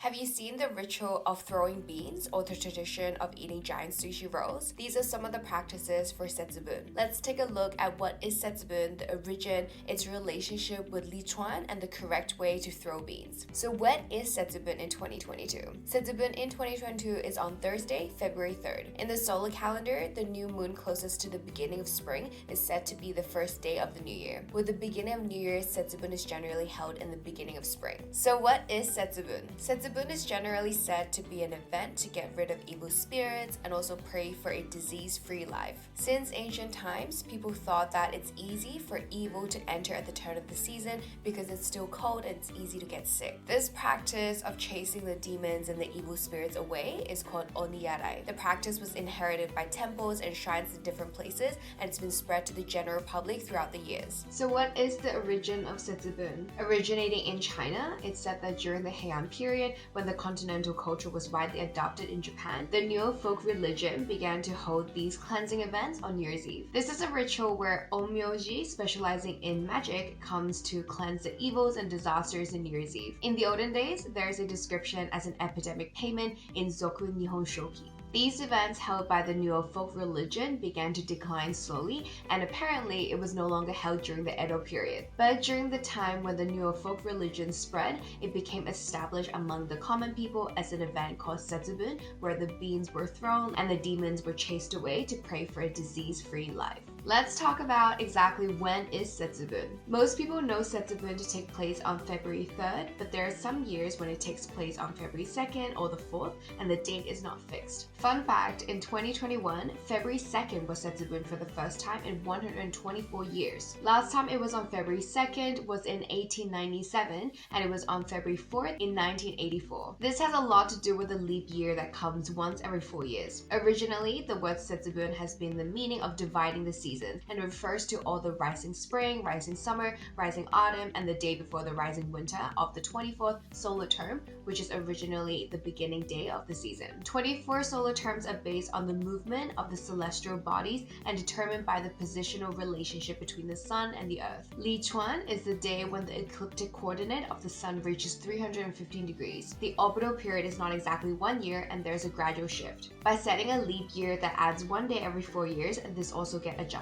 Have you seen the ritual of throwing beans or the tradition of eating giant sushi rolls? These are some of the practices for Setsbun. Let's take a look at what is Setsbun, the origin, its relationship with Lichuan, and the correct way to throw beans. So what is Setsbun in 2022? Setsbun in 2022 is on Thursday, February 3rd. In the solar calendar, the new moon closest to the beginning of spring is said to be the first day of the new year. With the beginning of New Year, Setsbun is generally held in the beginning of spring. So what is Setsbun? Setsbun is generally said to be an event to get rid of evil spirits and also pray for a disease-free life. Since ancient times, people thought that it's easy for evil to enter at the turn of the season because it's still cold and it's easy to get sick. This practice of chasing the demons and the evil spirits away is called oniyarai. The practice was inherited by temples and shrines in different places, and it's been spread to the general public throughout the years. So what is the origin of Setsbun? Originating in China, it's said that during the Heian period, when the continental culture was widely adopted in Japan, the neo-folk religion began to hold these cleansing events on New Year's Eve. This is a ritual where onmyoji, specializing in magic, comes to cleanse the evils and disasters in New Year's Eve. In the olden days, there is a description as an epidemic payment in Zoku Nihon Shoki. These events held by the neo-folk religion began to decline slowly, and apparently it was no longer held during the Edo period. But during the time when the neo-folk religion spread, it became established among the common people as an event called Setsbun, where the beans were thrown and the demons were chased away to pray for a disease-free life. Let's talk about exactly when is Setsbun. Most people know Setsbun to take place on February 3rd, but there are some years when it takes place on February 2nd or the 4th, and the date is not fixed. Fun fact, in 2021, February 2nd was Setsbun for the first time in 124 years. Last time it was on February 2nd was in 1897, and it was on February 4th in 1984. This has a lot to do with the leap year that comes once every 4 years. Originally, the word Setsbun has been the meaning of dividing the season and refers to all the rising spring, rising summer, rising autumn, and the day before the rising winter of the 24th solar term, which is originally the beginning day of the season. 24 solar terms are based on the movement of the celestial bodies and determined by the positional relationship between the sun and the earth. Lichuan is the day when the ecliptic coordinate of the sun reaches 315 degrees. The orbital period is not exactly 1 year, and there's a gradual shift. By setting a leap year that adds 1 day every 4 years, this also gets adjusted.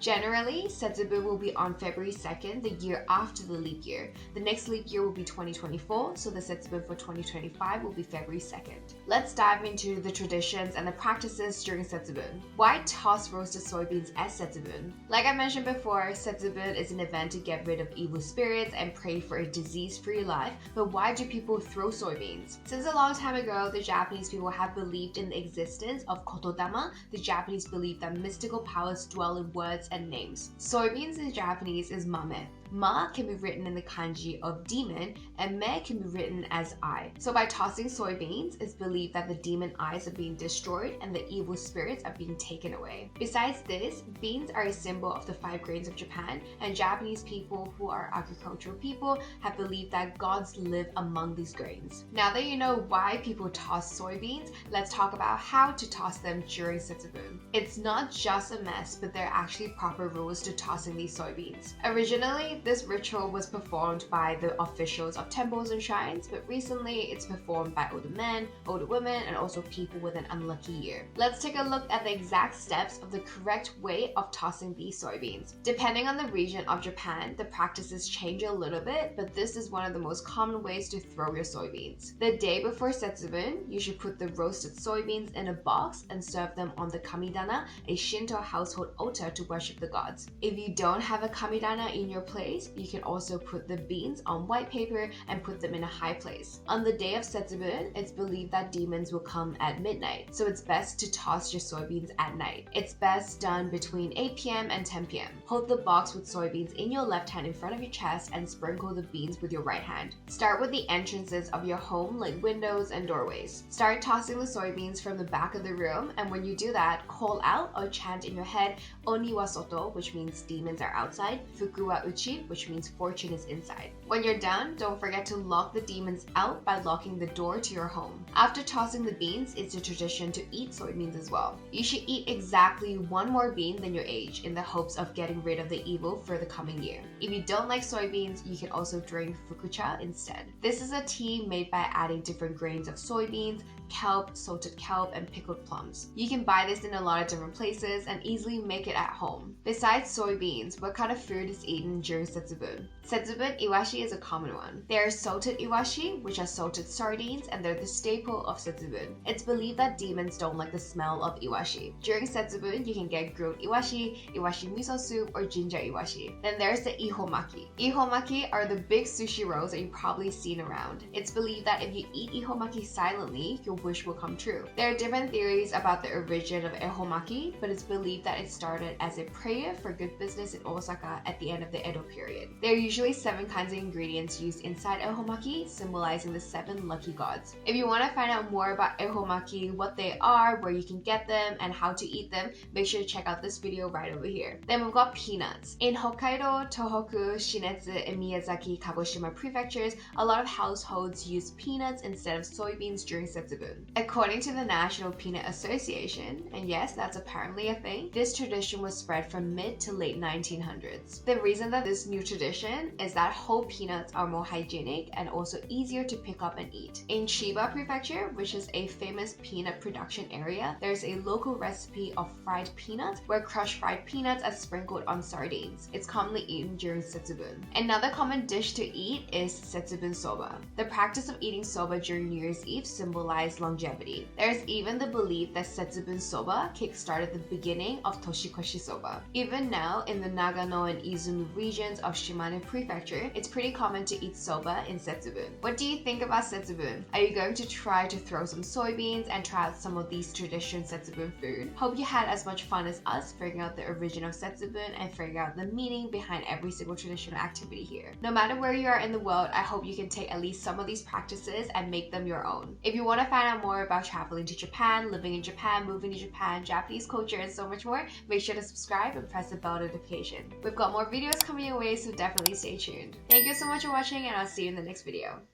Generally, Setsbun will be on February 2nd, the year after the leap year. The next leap year will be 2024, so the Setsbun for 2025 will be February 2nd. Let's dive into the traditions and the practices during Setsbun. Why toss roasted soybeans at Setsbun? Like I mentioned before, Setsbun is an event to get rid of evil spirits and pray for a disease-free life, but why do people throw soybeans? Since a long time ago, the Japanese people have believed in the existence of kotodama. The Japanese believe that mystical powers dwell in words and names. Soybeans in Japanese is mame. Ma can be written in the kanji of demon, and me can be written as eye. So by tossing soybeans, it's believed that the demon eyes are being destroyed and the evil spirits are being taken away. Besides this, beans are a symbol of the 5 grains of Japan, and Japanese people who are agricultural people have believed that gods live among these grains. Now that you know why people toss soybeans, let's talk about how to toss them during Setsbun. It's not just a mess, but there are actually proper rules to tossing these soybeans. Originally, this ritual was performed by the officials of temples and shrines, but recently it's performed by older men, older women, and also people with an unlucky year. Let's take a look at the exact steps of the correct way of tossing these soybeans. Depending on the region of Japan, the practices change a little bit, but this is one of the most common ways to throw your soybeans. The day before Setsbun, you should put the roasted soybeans in a box and serve them on the kamidana, a Shinto household altar to worship the gods. If you don't have a kamidana in your place, you can also put the beans on white paper and put them in a high place. On the day of Setsbun, it's believed that demons will come at midnight, so it's best to toss your soybeans at night. It's best done between 8 p.m. and 10 p.m. Hold the box with soybeans in your left hand in front of your chest and sprinkle the beans with your right hand. Start with the entrances of your home, like windows and doorways. Start tossing the soybeans from the back of the room, and when you do that, call out or chant in your head, Oni wa soto, which means demons are outside, Fuku wa uchi, iwashi, which means fortune is inside. When you're done, don't forget to lock the demons out by locking the door to your home. After tossing the beans, it's a tradition to eat soybeans as well. You should eat exactly one more bean than your age in the hopes of getting rid of the evil for the coming year. If you don't like soybeans, you can also drink fukucha instead. This is a tea made by adding different grains of soybeans, kelp, salted kelp, and pickled plums. You can buy this in a lot of different places and easily make it at home. Besides soybeans, what kind of food is eaten during Setsbun? Setsbun iwashi is a common one. There are salted iwashi, which are salted sardines, and they're the staple of Setsbun. It's believed that demons don't like the smell of iwashi. During Setsbun, you can get grilled iwashi, iwashi miso soup, or ginger iwashi. Then there's the ihomaki. Ihomaki are the big sushi rolls that you've probably seen around. It's believed that if you eat ihomaki silently, your wish will come true. There are different theories about the origin of ihomaki, but it's believed that it started as a prayer for good business in Osaka at the end of the Edo period. There are usually 7 kinds of ingredients used inside ihomaki, symbolizing the 7 lucky gods. If you want to find out more about ihomaki, what they are, where you can get them, and how to eat them, make sure to check out this video right over here. Then we've got peanuts. In Hokkaido, Tohoku, Shinetsu, and Miyazaki, Kagoshima prefectures, a lot of households use peanuts instead of soybeans during Setsbun. According to the National Peanut Association, and yes, that's apparently a thing, this tradition was spread from mid to late 1900s. The reason that this new tradition is that whole peanuts are more hygienic and also easier to pick up and eat. In Chiba Prefecture, which is a famous peanut production area, there's a local recipe of fried peanuts where crushed fried peanuts are sprinkled on sardines. It's commonly eaten during Setsbun. Another common dish to eat is Setsbun soba. The practice of eating soba during New Year's Eve symbolizes longevity. There's even the belief that Setsbun soba kickstarted the beginning of Toshikoshi soba. Even now, in the Nagano and Izumi regions of Shimane Prefecture, it's pretty common to eat soba in Setsbun. What do you think about Setsbun? Are you going to try to throw some soybeans and try out some of these traditional Setsbun food? Hope you had as much fun as us figuring out the origin of Setsbun and figuring out the meaning behind every single traditional activity here. No matter where you are in the world, I hope you can take at least some of these practices and make them your own. If you want to find out more about traveling to Japan, living in Japan, moving to Japan, Japanese culture, and so much more, make sure to subscribe and press the bell notification. We've got more videos coming your way, so definitely stay tuned. Thank you so much for watching, and I'll see you in the next video.